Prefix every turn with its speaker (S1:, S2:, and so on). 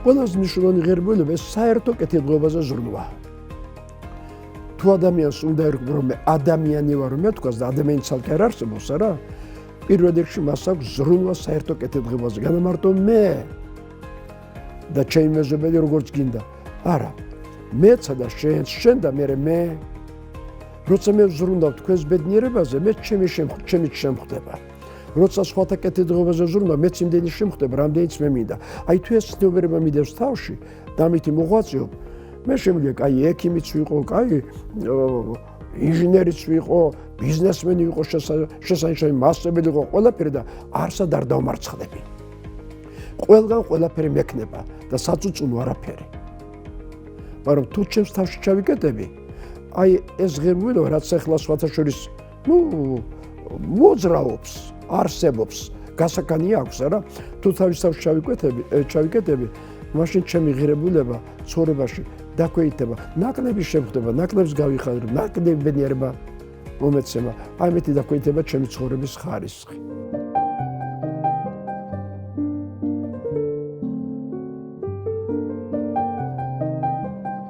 S1: ყველაზე მნიშვნელოვანი ღირებულება ეს საერთო კეთილდღეობაზე ზრუნვა. თუ ადამიანს უნდა ერქვა რომ ადამიანი ვარ რომ ეთქვას და ადამიანი ცალკე არ არსებობს არა პირველ რიგში მას აქვს ზრუნვა საერთო კეთილდღეობაზე განამარტო მე და ჩემი მეზობელი როგორც გინდა არა მეცა და შენ და მე როცა მე ვზრუნავ თქვენს ბედნიერებაზე მე ჩემი შემხვდება როცა სხვათა კეთილდღეობაზე ზრუნავ მეც იმდენი შემხვდება რამდენიც მე მინდა აი თუ ეს ცნობიერება მიდევს თავში და ამითი მოღვაწეობ მე შემიძლია კაი ექიმიც ვიყო კაი ინჟინერიც ვიყო ბიზნესმენი ვიყო შესანიშნავი მასწავლებელი ვიყო ყველაფერი და არსად არ დავმარცხდები ყველგან ყველაფერი მექნება და საწუწუნო არაფერი მაგრამ თუ ჩემს თავში ჩავიკეტები აი ეს ღირებულება რაც ახლა სხვათა შორის მოძრაობს არსებობს გასაკანი აქვს არა თუ თავის თავში ჩავიკეტები მაშინ ჩემი ღირებულება ცხოვრებაში დაქვეითება ნაკლები შემხვდება ნაკლებს გავიხადებ ნაკლები ბედნიერება მომეცემა აი მეთი დაქვეითება ჩემი ცხოვრების ხარისხი